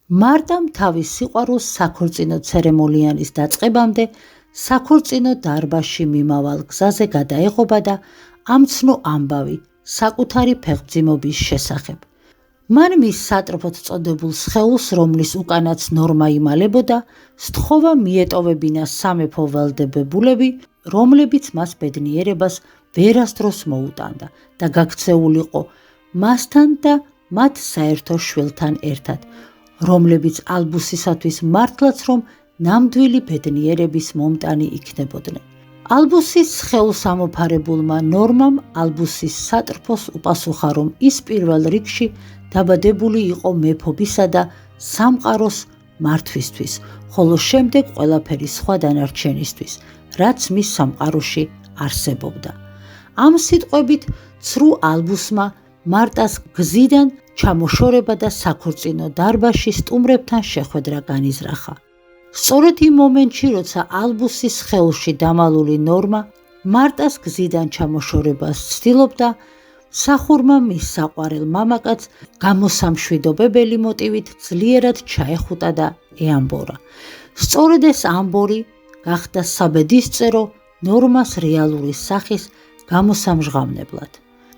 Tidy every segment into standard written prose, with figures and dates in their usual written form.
მარტამ თავის სიყვარულს საქორწინო ცერემონიალის დაწყებამდე საქორწინო დარბაზში მიმავალ გზაზე გადაეღობა და ამცნო ამბავი საკუთარი ფეხმძიმობის შესახებ. მან მის სატრფოდ წოდებულ სხეულს, რომლის უკანაც ნორმა იმალებოდა, სთხოვა მიეტოვებინა სამეფო ვალდებებულები, რომლებიც მას ბედნიერებას ვერასდროს მოუტანდა და გაქცეულიყო მასთან და მათ საერთო შვილთან ერთად, რომლებიც ალბუსისათვის მართლაც რომ ნამდვილი ბედნიერების მომტანი იქნებოდნენ. ალბუსის სხეულს ამოფარებულმა ნორმამ ალბუსის სატრფოს უპასუხა, რომ ის პირველ რიგში დაბადებული იყო მეფობისა და სამყაროს მართვისთვის, ხოლო შემდეგ ყველაფერი სხვა დანარჩენისთვის, რაც მის სამყაროში არსებობდა. ამ სიტყვებით ცრუ ალბუსმა მარტას გზიდან ჩამოშორება და საქორწინო დარბაზში სტუმრებთან შეხვედრა განიზრახა. სწორედ იმ მომენტში, როცა ალბუსის სხეულში დამალული ნორმა მარტას გზიდან ჩამოშორებას ცდილობდა, მსახურმა მის საყვარელ მამაკაცს გამოსამშვიდობებელი მოტივით ძლიერად ჩაეხუტა და ეამბორა. სწორედ ეს ამბორი გახდა საბედისწერო ნორმას რეალური სახის გამოსამჟღავნებლად.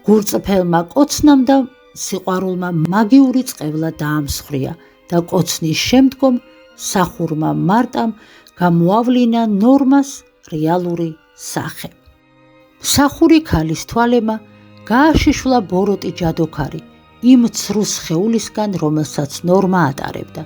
გულწრფელმა კოცნამ და სიყვარულმა მაგიური წყევლა დაამსხვრია და კოცნის შემდგომ მსახურმა მარტამ გამოავლინა ნორმას რეალური სახე. მსახური ქალის თვალემა გააშიშვლა ბოროტი ჯადოქარი იმ ცრუ სხეულისგან, რომელსაც ნორმა ატარებდა.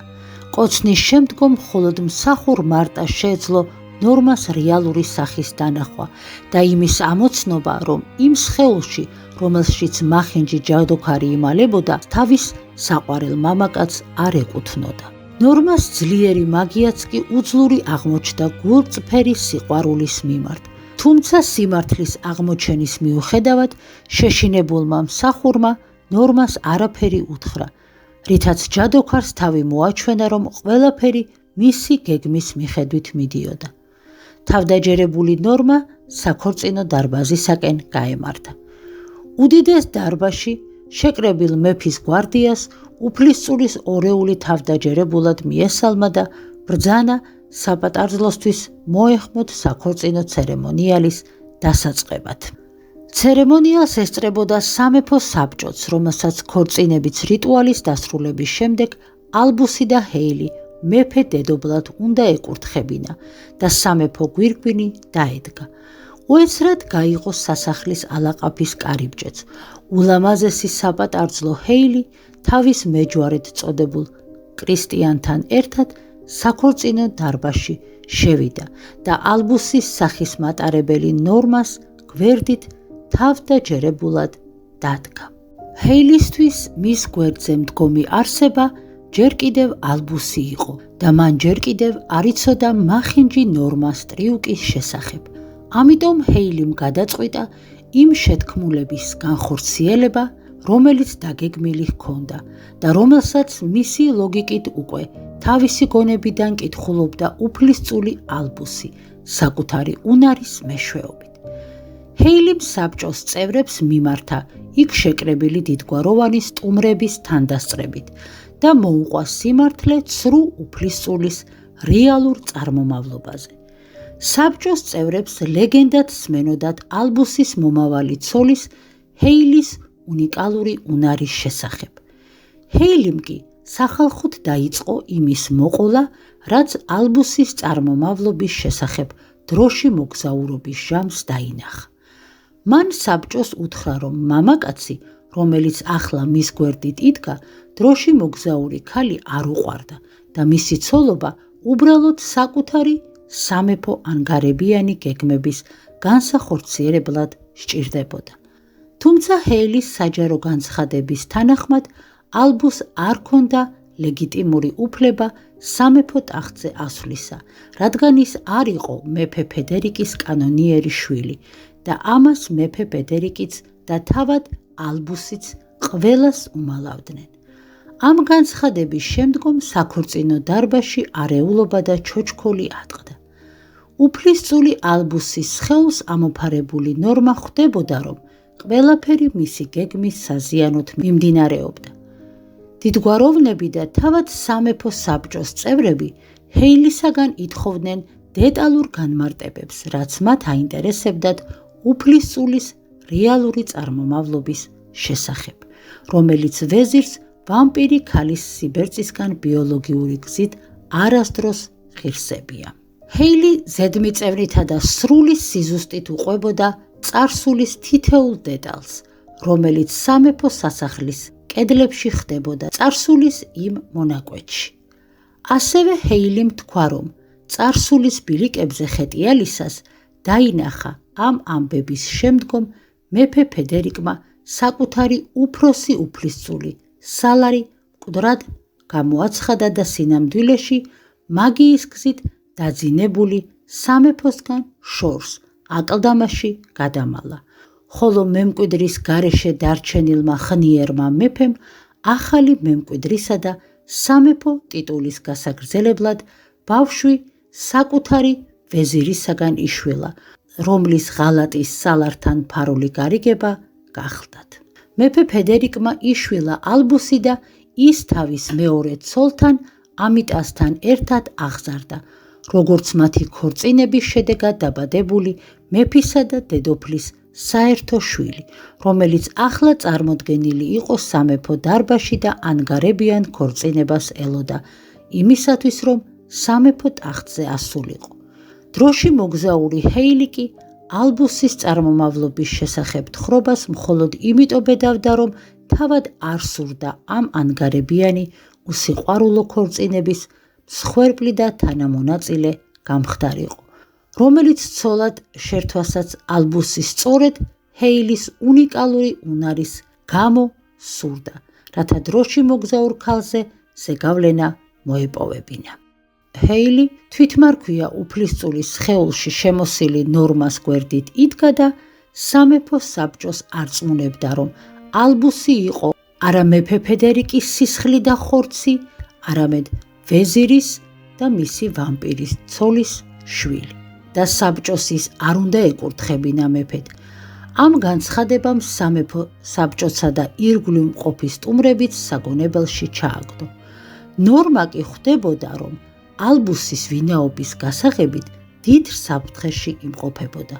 კოცნის შემდგომ მხოლოდ მსახურ მარტას შეეძლო ნორმას რეალური სახის დანახვა და იმის ამოცნობა, რომ იმ სხეულში, რომელშიც მახინჯი ჯადოქარი იმალებოდა, თავის საყვარელ მამაკაცს არ ეკუთვნოდა. ნორმას ძლიერი მაგიაც კი უძლური აღმოჩნდა გულწრფელი სიყვარულის მიმართ. თუმცა სიმართლის აღმოჩენის მიუხედავად, შეშინებულმა მსახურმა ნორმას არაფერი უთხრა, რითაც ჯადოქარს თავი მოაჩვენა, რომ ყველაფერი მისი გეგმის მიხედვით მიდიოდა. თავდაჯერებული ნორმა საქორწინო დარბაზისაკენ გაემართა. უდიდეს დარბაზში შეკრებილ მეფის გვარდიას უფლისწულის ორეული თავდაჯერებულად მიესალმა და ბრძანა საპატარძლოსთვის მოეხმოთ საქორწინო ცერემონიალის დასაწყებად. ცერემონიალს ესწრებოდა სამეფო საბჭოც, რომელსაც ქორწინების რიტუალის დასრულების შემდეგ ალბუსი და ჰეილი მეფე დედობლად უნდა ეკურთხებინა და სამეფო გვირგვინი დაედგა. უეცრად გაიღო სასახლის ალაყაფის კარიბჭეც. ულამაზესი საპატარძლო ჰეილი თავის მეჯვარედ წოდებულ კრისტიანთან ერთად საქორწინო დარბაზში შევიდა და ალბუსის სახის მატარებელი ნორმას გვერდით თავდაჯერებულად დადგა. ჰეილისთვის მის გვერდზე მდგომი არსება ჯერ კიდევ ალბუსი იყო და მან ჯერ კიდევ არ იცოდა მახინჯი ნორმას ტრიუკის შესახებ. ამიტომ ჰეილიმ გადაწყვიტა იმ შეთქმულების განხორციელება, რომელიც დაგეგმილი ჰქონდა და რომელსაც მისი ლოგიკით უკვე თავისი გონებიდან კითხულობდა უფლისწული ალბუსი საკუთარი უნარის მეშვეობით. ჰეილიმ საბჭოს წევრებს მიმართა იქ შეკრებილი დიდგვაროვანი სტუმრების თანდასწრებით და მოუყვა სიმართლე ცრუ უფლისწულის რეალურ წარმომავლობაზე. საბჭოს წევრებს ლეგენდად სმენოდათ ალბუსის მომავალი ცოლის ჰეილის უნიკალური უნარის შესახებ. ჰეილიმ კი სახალხოდ დაიწყო იმის მოყოლა, რაც ალბუსის წარმომავლობის შესახებ დროში მოგზაურობის ჟამს დაინახა. მან საბჭოს უთხრა, რომ მამაკაცი, რომელიც ახლა მის გვერდით იდგა, დროში მოგზაური ქალი არ უყვარდა და მისი ცოლობა უბრალოდ საკუთარი სამეფო ანგარებიანი გეგმების განსახორციელებლად სჭირდებოდა. თუმცა ჰეილის საჯარო განცხადების თანახმად ალბუს არ ჰქონდა ლეგიტიმური უფლება სამეფო ტახტზე ასვლისა, რადგან ის არ იყო მეფე ფედერიკის კანონიერი შვილი და ამას მეფე ფედერიკიც და თავად ალბუსიც ყველას უმალავდნენ. ამ განცხადების შემდგომ საქორწინო დარბაზში არეულობა და ჩოჩქოლი ატყდა. უფლისწული ალბუსის სხეულს ამოფარებული ნორმა ხვდებოდა, რომ ყველაფერი მისი გეგმის საზიანოთ მიმდინარეობდა. დიდგვაროვნები და თავად სამეფო საბჭოს წევრები ჰეილისაგან ითხოვდნენ დეტალურ განმარტებებს, რაც მათ აინტერესებდათ უფლისწულის რეალური წარმომავლობის შესახებ, რომელიც ვეზირს ვამპირი ქალის სიბერწისგან ბიოლოგიური გზით არასდროს ღირსებია. ჰეილი ზედმიწევნითა და სრული სიზუსტით უყვებოდა წარსულის თითოეულ დეტალს, რომელიც სამეფო სასახლის კედლებში ხდებოდა წარსულის იმ მონაკვეთში. ასევე ჰეილიმ თქვა, რომ წარსულის ბილიკებზე ხეტიალისას დაინახა ამ ამბების შემდგომ მეფე ფედერიკმა საკუთარი უფროსი უფლისწული სალარი მკვდრად გამოაცხადა და სინამდვილეში მაგიის გზით დაძინებული სამეფოსგან შორს აკლდამაში გადამალა, ხოლო მემკვიდრის გარეშე დარჩენილმა ხნიერმა მეფემ ახალი მემკვიდრისა და სამეფო ტიტულის გასაგრძელებლად ბავშვი საკუთარი ვეზირისაგან იშვილა, რომლის ღალატის სალართან ფარული გარიგება გახლდათ. მეფე ფედერიკმა იშვილა ალბუსი და ის თავის მეორე ცოლთან ამიტასთან ერთად აღზარდა, როგორც მათი ქორწინების შედეგად დაბადებული მეფისა და დედოფლის საერთო შვილი, რომელიც ახლა წარმოდგენილი იყო სამეფო დარბაზში და ანგარებიან ქორწინებას ელოდა, იმისათვის, რომ სამეფო ტახტზე ასულიყო. დროში მოგზაური ჰეილი კი ალბუსის წარმომავლობის შესახებ თხრობას მხოლოდ იმიტომ ბედავდა, რომ თავად არ სურდა ამ ანგარებიანი უსიყვარულო ქორწინების მსხვერპლი და თანამონაწილე გამხდარიყო, რომელიც ცოლად შერთვასაც ალბუსის სწორედ ჰეილის უნიკალური უნარის გამო სურდა, რათა დროში მოგზაურ ქალზე ზეგავლენა მოეპოვებინა. ჰეილი თვითმარქვია უფლისწულის სხეულში შემოსილი ნორმას გვერდით იდგა და სამეფო საბჭოს არწმუნებდა, რომ ალბუსი იყო არა მეფე ფედერიკის სისხლი და ხორცი, არამედ ვეზირის და მისი ვამპირის ცოლის შვილი და საბჭოს ის არ უნდა ეკურთხებინა მეფედ. ამ განცხადებამ სამეფო საბჭოსა და ირგვლივ მყოფი სტუმრებიც საგონებელში ჩააგდო. ნორმა კი ხვდებოდა, რომ ალბუსის ვინაობის გასაღებით დიდ საფრთხეში იმყოფებოდა.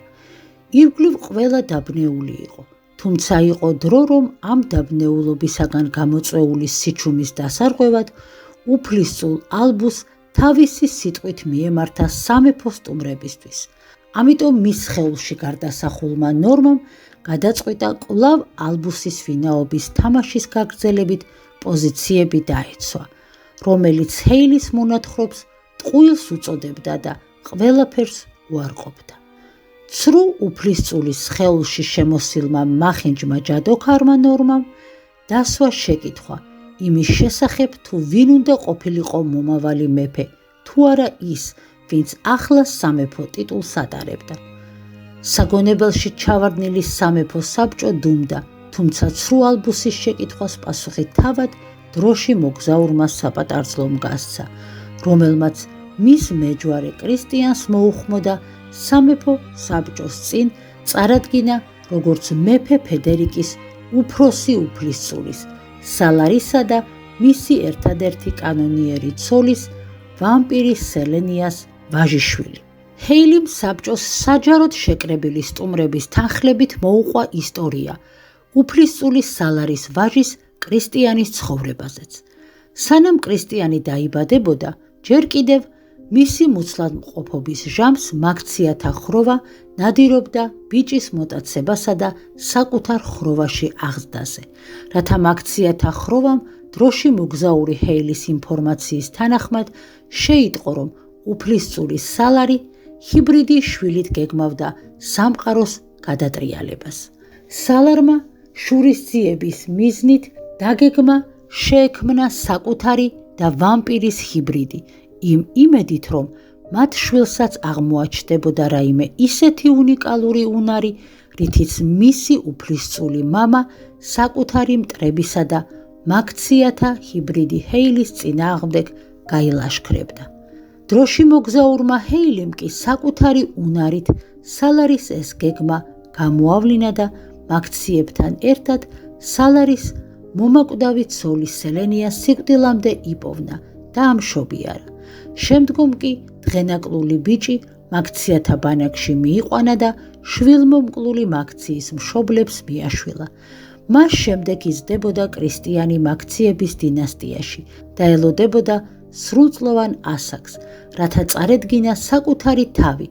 ირგვლივ ყველა დაბნეული იყო, თუმცა იყო დრო, რომ ამ დაბნეულობისაგან გამოწვეული სიჩუმის დასარღვევად უფლისწულ ალბუსს თავისი სიტყვით მიემართა სამეფო სტუმრებისთვის. ამიტომ მის სხეულში გარდასახულმა ნორმამ გადაწყვიტა კვლავ ალბუსის ვინაობის თამაშის გაგრძელებით პოზიციები დაეცვა, რომელიც ჰეილის მონათხრობს ტყუილს უწოდებდა და ყველაფერს უარყოფდა. ცრუ უფლისწულის სხეულში შემოსილმა მახინჯმა ჯადოქარმა ნორმამ დასვა შეკითხვა იმის შესახებ, თუ ვინ უნდა ყოფილიყო მომავალი მეფე, თუ არა ის, ვინც ახლა სამეფო ტიტულს ატარებდა. საგონებელში ჩავარდნილი სამეფო საბჭო დუმდა, თუმცა ცრუ ალბუსის შეკითხვას პასუხი თავად დროში მოგზაურმა საპატარძლომ გასცა, რომელმაც მის მეჯვარე კრისტიანს მოუხმოდა სამეფო საბჭოს წინ წარადგინა როგორც მეფე ფედერიკის უფროსი უფლისწულის, სალარისა და მისი ერთადერთი კანონიერი ცოლის, ვამპირი სელენიას ვაჟიშვილი. ჰეილიმ საბჭოს საჯაროდ შეკრებილი სტუმრების თანხლებით მოუყვა ისტორია უფლისწულის სალარის ვაჟის კრისტიანის ცხოვრებაზეც. სანამ კრისტიანი დაიბადებოდა, ჯერ კიდევ მისი მუცლადმყოფობის ჟამს მაქციათა ხროვა ნადირობდა ბიჭის მოტაცებასა და საკუთარ ხროვაში აღზრდაზე, რათა მაქციათა ხროვამ დროში მოგზაური ჰეილის ინფორმაციის თანახმად შეიტყო, რომ უფლისწულის სალარი ჰიბრიდი შვილით გეგმავდა სამყაროს გადატრიალებას. სალარმა შურისძიების მიზნით დაგეგმა შეექმნა საკუთარი და ვამპირის ჰიბრიდი, იმ იმედით, რომ მათ შვილსაც აღმოაჩნდებოდა რაიმე ისეთი უნიკალური უნარი, რითიც მისი უფლისწული მამა საკუთარი მტრებისა და მაქციათა ჰიბრიდი ჰეილის წინააღმდეგ გაილაშქრებდა. დროში მოგზაურმა ჰეილიმ კი საკუთარი უნარით სალარის ეს გეგმა გამოავლინა და მაქციებთან ერთად სალარის მომაკვდავი ცოლი სელენია სიკვდილამდე იპოვნა და ამშობიარა. შემდგომ კი დღენაკლული ბიჭი მაქციათა ბანაკში მიიყვანა და შვილმომკლული მაქციის მშობლებს მიაშვილა. მას შემდეგ იზრდებოდა კრისტიანი მაქციების დინასტიაში და ელოდებოდა სრულწლოვან ასაკს, რათა წარედგინა საკუთარი თავი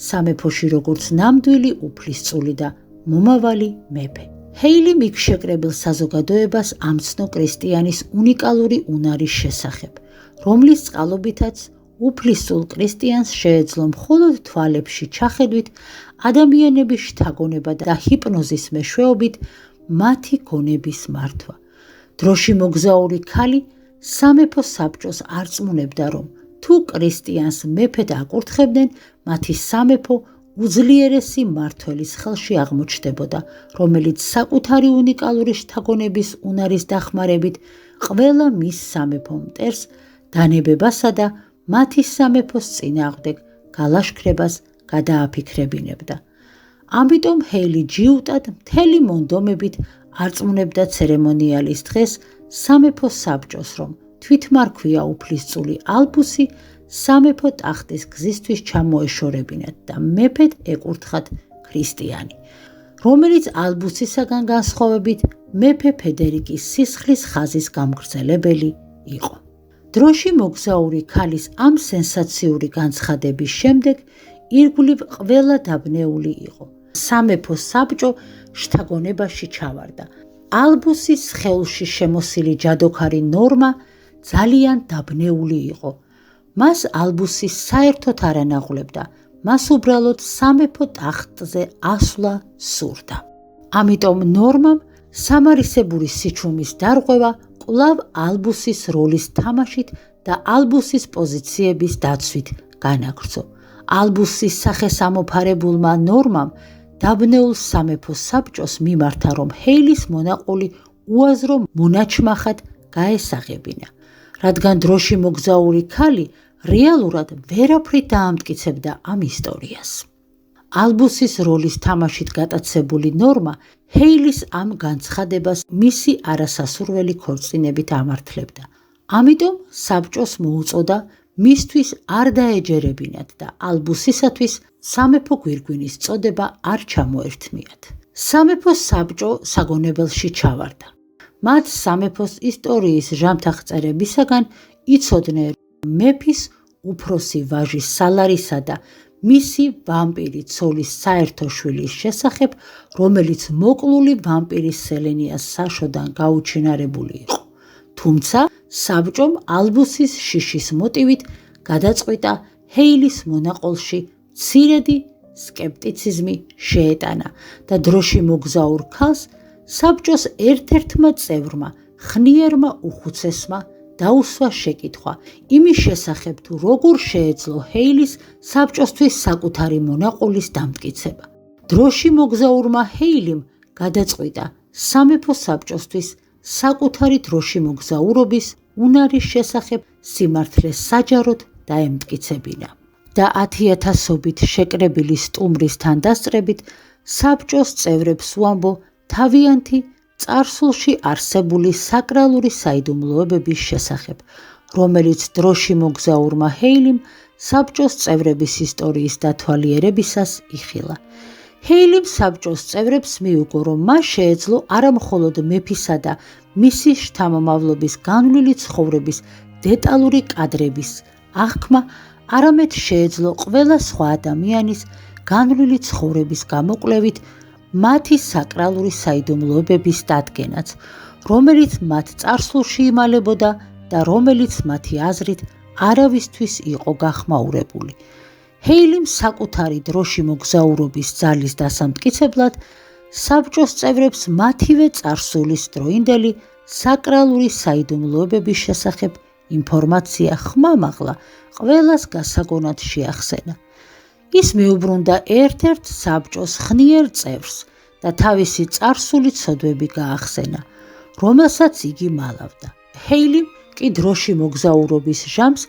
სამეფოში როგორც ნამდვილი უფლისწული და მომავალი მეფე. ჰეილი მიგშეკრებილ საზოგადოებას ამცნო კრისტიანის უნიკალური უნარის შესახებ, რომლის წყალობითაც უფლისწულ კრისტიანს შეეძლო მხოლოდ თვალებში ჩახედვით, ადამიანების შთაგონება და ჰიპნოზის მეშვეობით მათი გონების მართვა. დროში მოგზაური ქალი სამეფო საბჭოს არწმუნებდა, რომ თუ კრისტიანს მეფედ აკურთხებდნენ, მათი სამეფო უძლიერესი მმართველის ხელში აღმოჩნდებოდა, რომელიც საკუთარი უნიკალური შთაგონების უნარის დახმარებით ყველა მის სამეფო მტერს დანებებასა და მათი სამეფოს წინააღმდეგ გალაშქრებას გადააფიქრებინებდა. ამიტომ ჰეილი ჯიუტად მთელი მონდომებით არწმუნებდა ცერემონიალის დღეს სამეფო საბჭოს, რომ თვითმარქვია უფლისწული ალბუსი სამეფო ტახტის გზისთვის ჩამოეშორებინათ და მეფედ ეკურთხათ ქრისტიანი, რომელიც ალბუსისაგან განსხვავებით მეფე ფედერიკის სისხლის ხაზის გამგრძელებელი იყო. დროში მოგზაური ქალის ამ სენსაციური განცხადების შემდეგ ირგვლივ ყველა დაბნეული იყო. სამეფო საბჭო შთაგონებაში ჩავარდა. ალბუსის სხეულში შემოსილი ჯადოქარი ნორმა ძალიან დაბნეული იყო. მას ალბუსი საერთოდ არ ანაღლებდა, მას უბრალოდ სამეფო ტახტზე ასვლა სურდა. ამიტომ ნორმამ სამარისებური სიჩუმის დარღვევა კვლავ ალბუსის როლის თამაშით და ალბუსის პოზიციების დაცვით განაგრძო. ალბუსის სახესამოფარებულმა ნორმამ დაბნეულ სამეფო საბჭოს მიმართა, რომ ჰეილის მონაყოლი უაზრო მონაჩმახად გაესაღებინა, რადგან დროში მოგზაური ქალი რეალურად ვერაფრით დაამტკიცებდა ამ ისტორიას. ალბუსის როლის თამაშით გატაცებული ნორმა ჰეილის ამ განცხადებას მისი არასასურველი ქორწინებით ამართლებდა. ამიტომ საბჭოს მოუწოდა მისთვის არ დაეჯერებინათ და ალბუსისათვის სამეფო გვირგვინის წოდება არ ჩამოერთმიათ. სამეფო საბჭო საგონებელში ჩავარდა. მათ სამეფოს ისტორიის ჟამთაღწერებისაგან იცოდნენ მეფის უფროსი ვაჟის სალარისა და მისი ვამპირი ცოლის საერთო შვილის შესახებ, რომელიც მოკლული ვამპირის სელენიას საშოდან გაუჩინარებული იყო. თუმცა საბჭომ ალბუსის შიშის მოტივით გადაწყვიტა ჰეილის მონაყოლში მცირედი სკეპტიციზმი შეეტანა და დროში მოგზაურ ქალს საბჭოს ერთ-ერთმა წევრმა, ხნიერმა უხუცესმა დაუსვა შეკითხვა იმის შესახებ, თუ როგორ შეეძლო ჰეილის საბჭოსთვის საკუთარი მონაყოლის დამტკიცება. დროში მოგზაურმა ჰეილიმ გადაწყვიტა სამეფო საბჭოსთვის საკუთარი დროში მოგზაურობის უნარის შესახებ სიმართლეს საჯაროდ დაემტკიცებინა და 10,000-ობით შეკრებილი სტუმრის თანდასწრებით საბჭოს წევრებს უამბო თავიანთი წარსულში არსებული საკრალური საიდუმლოებების შესახებ, რომელიც დროში მოგზაურმა ჰეილიმ საბჭოს წევრების ისტორიის დათვალიერებისას იხილა. ჰეილიმ საბჭოს წევრებს მიუგო, რომ მას შეეძლო არა მხოლოდ მეფისა და მისი შთამომავლობის განვლილი ცხოვრების დეტალური კადრების აღქმა, არამედ შეეძლო ყველა სხვა ადამიანის განვლილი ცხოვრების გამოკვლევით მათი საკრალური საიდუმლოებების დადგენაც, რომელიც მათ წარსულში იმალებოდა და რომელიც მათი აზრით არავისთვის იყო გახმაურებული. ჰეილიმ საკუთარი დროში მოგზაურობის ძალის დასამტკიცებლად საბჭოს წევრებს მათივე წარსულის დროინდელი საკრალური საიდუმლოებების შესახებ ინფორმაცია ხმამაღლა ყველას გასაგონად შეახსენა. ის მიუბრუნდა ერთ-ერთ საბჭოს ხნიერ წევრს და თავისი წარსული ცოდვები გაახსენა, რომელსაც იგი მალავდა. ჰეილიმ კი დროში მოგზაურობის ჟამს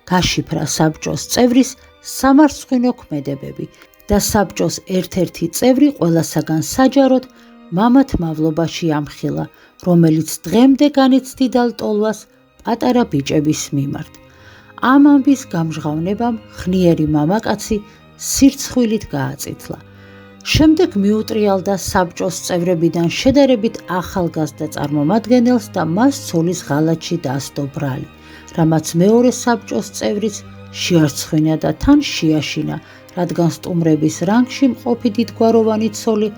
გაშიფრა საბჭოს წევრის სამარცხვინო ქმედებები და საბჭოს ერთ-ერთი წევრი ყველასაგან საჯაროდ მამათ მავლობაში ამხილა, რომელიც დღემდე განიცდიდა ლტოლვას პატარა ბიჭების მიმართ. ამ ამბის გამჟღავნებამ ხნიერი მამაკაცი სირცხვილით გააწითლა. შემდეგ მიუტრიალდა საბჭოს წევრებიდან შედარებით ახალგაზრდა წარმომადგენელს და მას ცოლის ღალატში დასდო ბრალი, რამაც მეორე საბჭოს წევრიც შეარცხვინა და თან შეაშინა, რადგან სტუმრების რანგში მყოფი დიდგვაროვანი ცოლი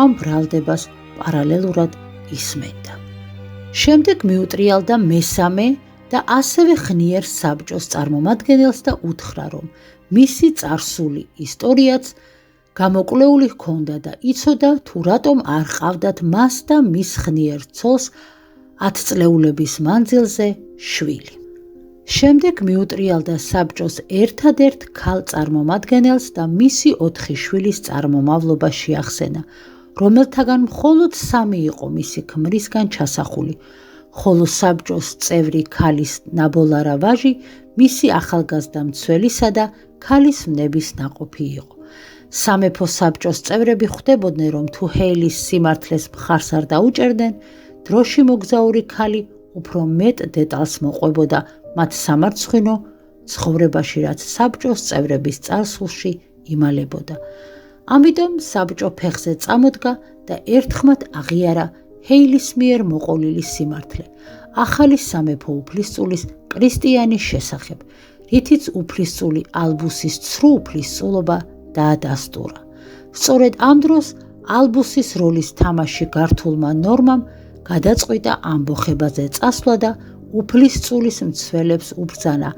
ამ ბრალდებას პარალელურად ისმენდა. შემდეგ მიუტრიალდა მესამე და ასევე ხნიერ საბჭოს წარმომადგენელს და უთხრა, რომ მისი წარსული ისტორიაც გამოკვლეული ჰქონდა და იცოდა თუ რატომ არ ყავდათ მას და მის ხნიერ ცოლს 10 წლეულების მანძილზე შვილი. შემდეგ მიუტრიალდა საბჭოს ერთადერთ ქალ წარმომადგენელს და მისი 4 შვილის წარმომავლობა შეახსენა, რომელთაგან მხოლოდ 3 იყო მისი ქმრისგან ჩასახული, ხოლო საბჭოს წევრი ქალის ნაბოლარა ვაჟი მისი ახალგაზრდა მცველისა და ქალის ვნების ნაყოფი იყო. სამეფო საბჭოს წევრები ხვდებოდნენ, რომ თუ ჰეილის სიმართლეს მხარს არ დაუჭერდნენ, დროში მოგზაური ქალი უფრო მეტ დეტალს მოყვებოდა მათ სამარცხვინო ცხოვრებაში, რაც საბჭოს წევრების წარსულში იმალებოდა. ამიტომ საბჭო ფეხზე წამოდგა და ერთხმად აღიარა ჰეილის მიერ მოყოლილი სიმართლე ახალი სამეფო უფლისწულის კრისტიანის შესახებ, რითიც უფლისწული ალბუსის ცრუ უფლისწულობა დაადასტურა. სწორედ ამ დროს ალბუსის როლის თამაში გართულმა ნორმამ გადაწყვიტა ამბოხებაზე წასვლა და უფლისწულის მცველებს უბრძანა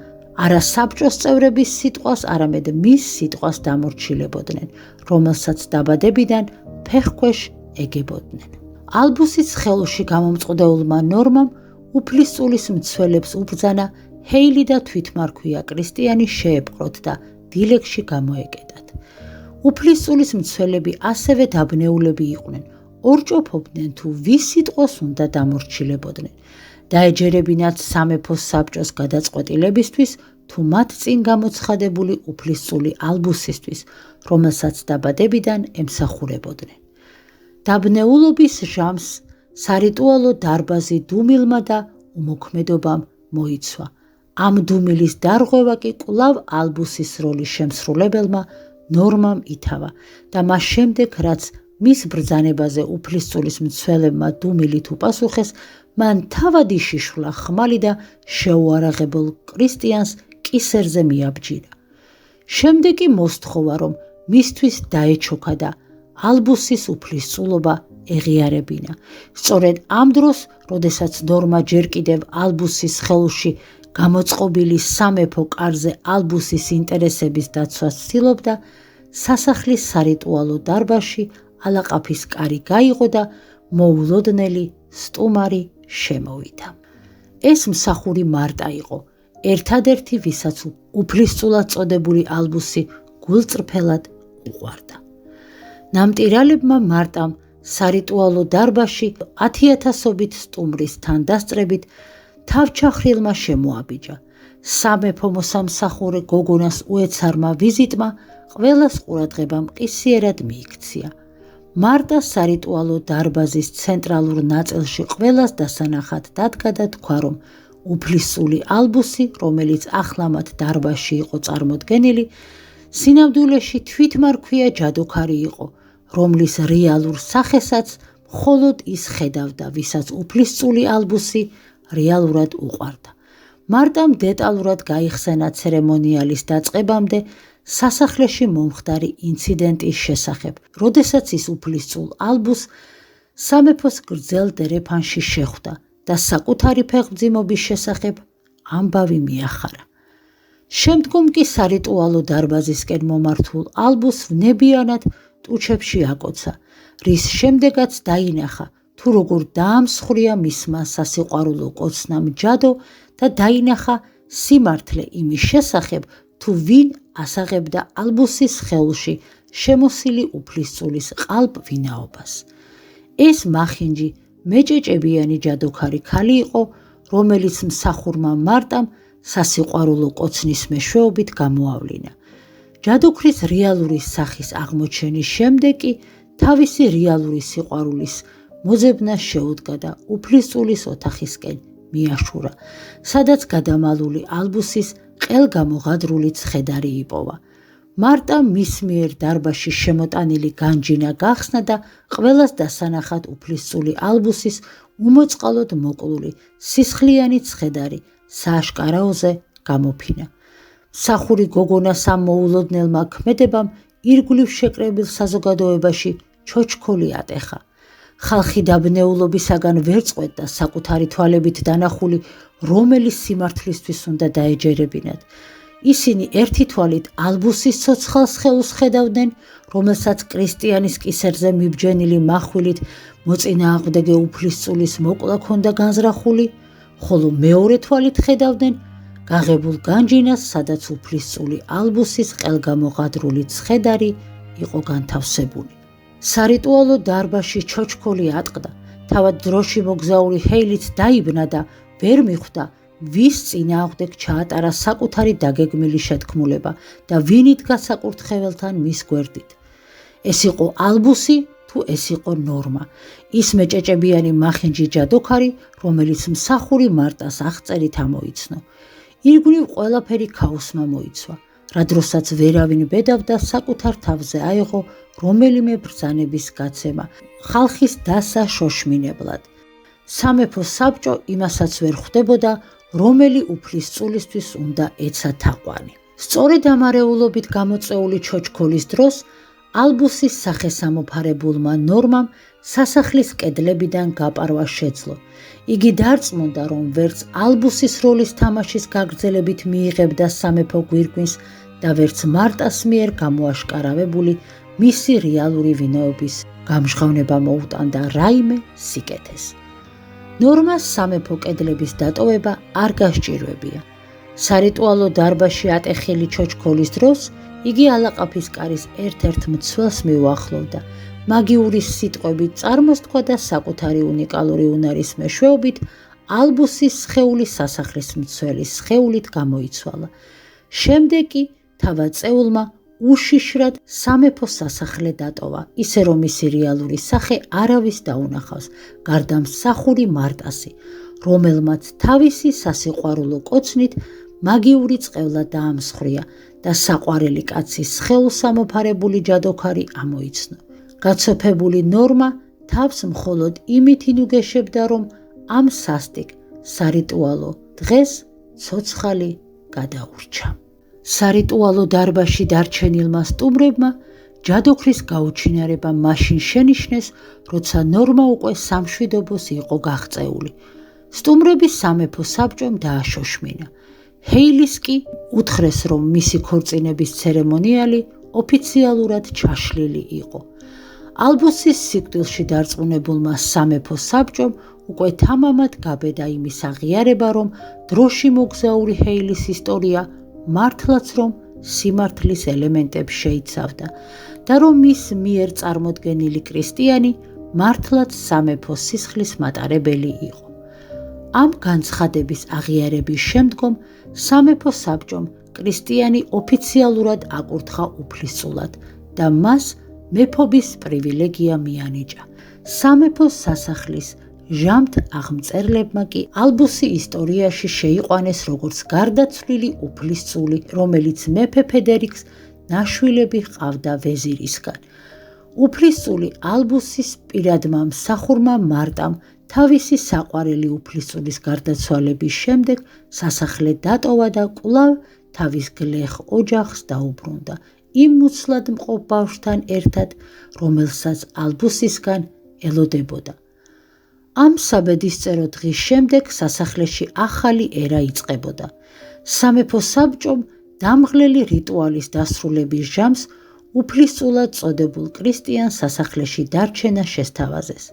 არა საბჭოს წევრების სიტყვას, არამედ მის სიტყვას დამორჩილებოდნენ, რომელსაც დაბადებიდან ფეხქვეშ ეგებოდნენ. ალბუსის ხელში გამომწყდეულმა ნორმამ უფლისწულის მცველებს უბრძანა ჰეილი და თვითმარქვია კრისტიანი შეეპყროთ და დილეგში გამოეკეტათ. უფლისწულის მცველები ასევე დაბნეულები იყვნენ, ორჭოფობდნენ თუ ვის სიტყვას უნდა დამორჩილებოდნენ. დაეჯერებინათ სამეფო საბჭოს გადაწყვეტილებისთვის თუ მათ წინ გამოცხადებული უფლისწული ალბუსისთვის, რომელსაც დაბადებიდან ემსახურებოდნენ. დაბნეულობის ჟამს სარიტუალო დარბაზი დუმილმა და უმოქმედობამ მოიცვა. ამ დუმილის დარღვევა კი კვლავ ალბუსის როლის შემსრულებელმა ნორმამ ითავა და მას შემდეგ, რაც მის ბრძანებაზე უფლისწულის მცველებმა დუმილით უპასუხეს, მან თავად იშიშვლა ხმალი და შეუარაღებელ კრისტიანს კისერზე მიაბჯირა. შემდეგ კი მოსთხოვა, რომ მისთვის დაეჩოქა და ალბუსის უფლისწულობა ეღიარებინა. სწორედ ამ დროს, როდესაც ნორმა ჯერ კიდევ ალბუსის ხელში გამოწყობილი სამეფო კარზე ალბუსის ინტერესების დაცვას ცდილობდა, სასახლის სარიტუალო დარბაზში ალაყაფის კარი გაიღო და მოულოდნელი სტუმარი შემოვიდა. ეს მსახური მარტა იყო, ერთადერთი, ვისაც უფლისწულად წოდებული ალბუსი გულწრფელად უყვარდა. ნამტირალებმა მარტამ სარიტუალო დარბაზში 10,000-ობით სტუმრის თანდასწრებით თავჩახრილმა შემოაბიჯა. სამეფო მოსამსახურე გოგონას უეცარმა ვიზიტმა ყველას ყურადღება მყისიერად მიიქცია. მარტა სარიტუალო დარბაზის ცენტრალურ ნაწილში ყველას დასანახად დადგა და თქვა, რომ უფლისწული ალბუსი, რომელიც ახლა მათ დარბაზში იყო წარმოდგენილი, სინამდვილეში თვითმარქვია ჯადოქარი იყო, რომლის რეალურ სახესაც მხოლოდ ის ხედავდა, ვისაც უფლისწული ალბუსი რეალურად უყვარდა. მარტამ დეტალურად გაიხსენა ცერემონიალის დაწყებამდე სასახლეში მომხდარი ინციდენტის შესახებ, როდესაც ის უფლისწულ ალბუსს სამეფოს გრძელ დერეფანში შეხვდა და საკუთარი ფეხმძიმობის შესახებ ამბავი მიახარა. შემდგომ კი სარიტუალო დარბაზისკენ მომართულ ალბუსს ვნებიანად ტუჩებში აკოცა, რის შემდეგაც დაინახა, თუ როგორ დაამსხვრია მისმა სასიყვარულო კოცნამ ჯადო და დაინახა სიმართლე იმის შესახებ, თუ ვინ ასაღებდა ალბუსის ხელში შემოსილი უფლისწულის ყალბ-ვინაობას. ეს მახინჯი მეჭეჭებიანი ჯადოქარი ქალი იყო, რომელიც მსახურმა მარტამ სასიყვარულო კოცნის მეშვეობით გამოავლინა. ჯადოქრის რეალური სახის აღმოჩენის შემდეგ კი თავისი რეალური სიყვარულის მოძებნას შეუდგა და უფლისწულის ოთახისკენ მიაშურა, სადაც გადამალული ალბუსის ყელგამოღადრული ცხედარი იპოვა. მარტა მის მიერ დარბაზში შემოტანილი განჯინა გახსნა და ყველას დასანახად უფლისწული ალბუსის უმოწყალოდ მოკლული სისხლიანი ცხედარი სააშკარაოზე გამოფინა. მსახური გოგონას ამ მოულოდნელმა ქმედებამ ირგვლივ შეკრებილ საზოგადოებაში ჩოჩქოლი ატეხა. ხალხი დაბნეულობისაგან ვერ წყვეტდა საკუთარი თვალებით დანახული, რომელი სიმართლისთვის უნდა დაეჯერებინათ. ისინი ერთი თვალით ალბუსის ცოცხალ სხეულს ხედავდნენ, რომელსაც კრისტიანის კისერზე მიბჯენილი מחვილით მოწინააღმდეგე უფლისწულის მოკლა ჰქონდა განზრახული, ხოლო მეორე თვალით ხედავდნენ გაღებულ განჯინას, სადაც უფლისწული ალბუსის ყელგამოღადრული ცხედარი იყო განთავსებული. სარიტუალო დარბაზში ჩოჩქოლი ატყდა, თავად დროში მოგზაური ჰეილიც დაიბნა და ვერ მიხვდა, ვის წინააღმდეგ ჩაატარა საკუთარი დაგეგმილი შეთქმულება და ვინ იდგა საკურთხეველთან მის გვერდით. ეს იყო ალბუსი თუ ეს იყო ნორმა, ის მეჭეჭებიანი მახინჯი ჯადოქარი, რომელიც მსახური მარტას აღწერით ამოიცნო. ირგვლივ ყველაფერი ქაოსმა მოიცვა, რა დროსაც ვერავინ ბედავდა საკუთარ თავზე აეღო რომელიმე ბრძანების გაცემა, ხალხის დასაშოშმინებლად. სამეფო საბჭო იმასაც ვერ ხვდებოდა, რომელი უფლისწულისთვის უნდა ეცა თაყვანი. სწორედ ამ არეულობით გამოწვეული ჩოჩქოლის დროს ალბუსის სახესამოფარებულმა ნორმამ სასახლის კედლებიდან გაპარვა შეძლო. იგი დარწმუნდა, რომ ვერც ალბუსის როლის თამაშის გაგრძელებით მიიღებდა სამეფო გვირგვინს და ვერც მარტას მიერ გამოაშკარავებული მისი რეალური ვინაობის გამჟღავნება მოუტანდა რაიმე სიკეთეს. ნორმას სამეფო კედლების დატოვება არ გასჭირვებია. სარიტუალო დარბაზში ატეხილი ჩოჩქოლის დროს იგი ალაყაფის კარის ერთ-ერთ მცველს მიუახლოვდა. მაგიური სიტყვებით წარმოსთქვა და საკუთარი უნიკალური უნარის მეშვეობით ალბუსის სხეული სასახლის მცველის სხეულით გამოიცვალა. შემდეგ კი თავად წეულმა უშიშრად სამეფო სასახლე დატოვა, ისე რომ მისი რეალური სახე არავის დაუნახავს, გარდა მსახური მარტასი, რომელმაც თავისი სასიყვარულო კოცნით მაგიური წყევლა დაამსხვრია და საყვარელი კაცის სხეულს ამოფარებული ჯადოქარი ამოიცნო. გაცოფებული ნორმა თავს მხოლოდ იმით ინუგეშებდა, რომ ამ სასტიკ სარიტუალო დღეს ცოცხალი გადაურჩა. სარიტუალო დარბაზში დარჩენილმა სტუმრებმა ჯადოქრის გაუჩინარება მაშინ შენიშნეს, როცა ნორმა უკვე სამშვიდობოს იყო გაღწეული. სტუმრები სამეფო საბჭომ დააშოშმინა. ჰეილის კი უთხრეს, რომ მისი ქორწინების ცერემონიალი ოფიციალურად ჩაშლილი იყო. ალბუსის სიკვდილში დარწმუნებულმა სამეფო საბჭომ უკვე თამამად გაბედა იმის აღიარება, რომ დროში მოგზაური ჰეილის ისტორია მართლაც რომ სიმართლის ელემენტებს შეიცავდა და რომ მის მიერ წარმოდგენილი კრისტიანი მართლაც სამეფო სისხლის მატარებელი იყო. ამ განცხადების აღიარების შემდგომ სამეფო საბჭომ კრისტიანი ოფიციალურად აკურთხა უფლისწულად და მას მეფობის პრივილეგია მიანიჭა. სამეფო სასახლის ჟამთ აღმწერლებმა კი ალბუსი ისტორიაში შეიყვანეს როგორც გარდაცვლილი უფლისწული, რომელიც მეფე ფედერიკს ნაშვილები ჰყავდა ვეზირისგან. უფლისწული ალბუსის პირადმა მსახურმა მარტამ თავისი საყვარელი უფლისწულის გარდაცვალების შემდეგ სასახლე დატოვა და კვლავ თავის გლეხ ოჯახს დაუბრუნდა იმ მუცლად მყოფ ბავშვთან ერთად, რომელსაც ალბუსისგან ელოდებოდა. ამ საბედისწერო დღის შემდეგ სასახლეში ახალი ერა იწყებოდა. სამეფო საბჭომ დამღლელი რიტუალის დასრულების ჟამს უფლისწულად წოდებულ კრისტიან სასახლეში დარჩენა შესთავაზეს,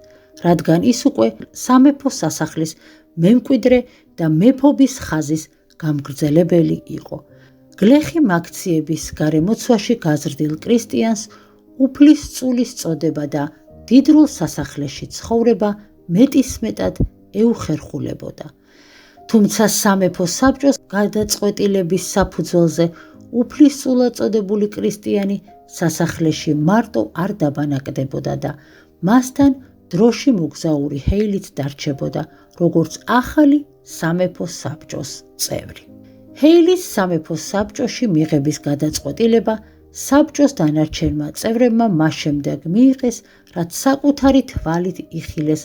რადგან ის უკვე სამეფო სასახლის მემკვიდრე და მეფობის ხაზის გამგრძელებელი იყო. გლეხი მაქციების გარემოცვაში გაზრდილ კრისტიანს უფლისწულის წოდება და დიდრულ სასახლეში ცხოვრება მეტისმეტად ეუხერხულებოდა. თუმცა სამეფო საბჭოს გადაწყვეტილების საფუძველზე უფლისწულად წოდებული კრისტიანი სასახლეში მარტო არ დაბანაკდებოდა და მასთან დროში მოგზაური ჰეილიც დარჩებოდა, როგორც ახალი სამეფო საბჭოს წევრი. ჰეილის სამეფო საბჭოში მიღების გადაწყვეტილება საბჭოს დანარჩენმა წევრებმა მას შემდეგ მიიღეს, რაც საკუთარი თვალით იხილეს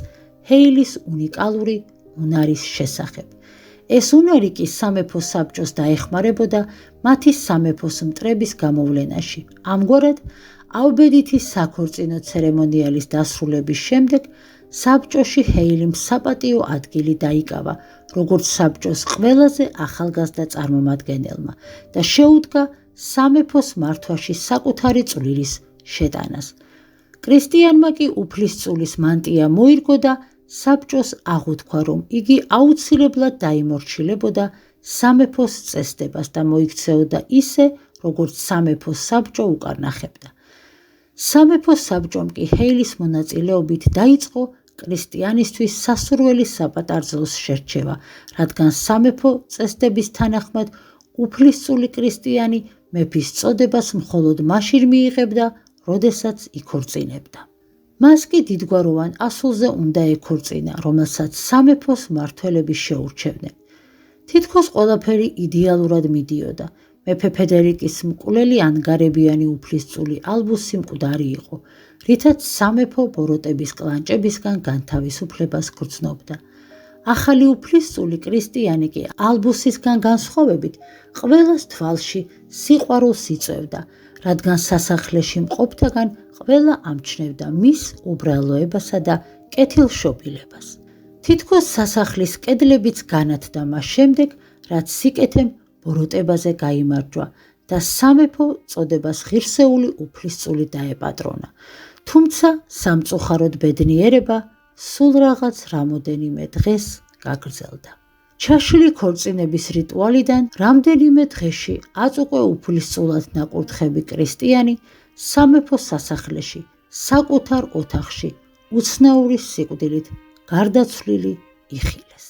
ჰეილის უნიკალური უნარის შესახებ. ეს უნარი კი სამეფო საბჭოს დაეხმარებოდა მათი სამეფოს მტრების გამოვლენაში. ამგვარად, ავბედითი საქორწინო ცერემონიალის დასრულების შემდეგ საბჭოში ჰეილიმ საპატიო ადგილი დაიკავა, როგორც საბჭოს ყველაზე ახალგაზრდა წარმომადგენელმა და შეუდგა სამეფოს მართვაში საკუთარი წვლილის შეტანას. კრისტიანმა კი უფლისწულის მანტია მოირგო და საბჭოს აღუთქვა, რომ იგი აუცილებლად დაიმორჩილებოდა სამეფოს წესდებას და მოიქცეოდა ისე, როგორც სამეფო საბჭო უკარნახებდა. სამეფო საბჭომ კი ჰეილის მონაწილეობით დაიწყო კრისტიანისთვის სასურველი საპატარძლოს შერჩევა, რადგან სამეფო წესდების თანახმად უფლისწული კრისტიანი მეფის წოდებას მხოლოდ მაშინ მიიღებდა, როდესაც იქორწინებდა. მას კი დიდგვაროვან ასულზე უნდა ეკორწინა, რომელსაც სამეფოს მმართველები შეურჩევდნენ. თითქოს ყველაფერი იდეალურად მიდიოდა. მეფე ფედერიკის მკვლელი ანგარებიანი უფლისწული ალბუსი მკვდარი იყო, რითაც სამეფო ბოროტების კლანჭებისგან განთავისუფლებას გრძნობდა. ახალი უფლისწული კრისტიანი კი ალბუსისგან განსხვავებით ყველას თვალში სიყვარულს იწვევდა, რადგან სასახლეში მყოფთაგან ყველა ამჩნევდა მის უბრალოებასა და კეთილშობილებას. თითქოს სასახლის კედლებიც განათდა მას შემდეგ, რაც სიკეთემ ბოროტებაზე გაიმარჯვა და სამეფო წოდებას ღირსეული უფლისწული დაეპატრონა. თუმცა სამწუხაროდ ბედნიერება სულ რაღაც რამოდენიმე დღეს გაგრძელდა. ჩაშლი ქორწინების რიტუალიდან რამდენიმე დღეში აწუყვე უფლისწულად ნაკურთხები კრისტიანი სამეფო სასახლეში, საკუთარ ოთახში, უცნაური სიკვდილით გარდაცვლილი იხილეს.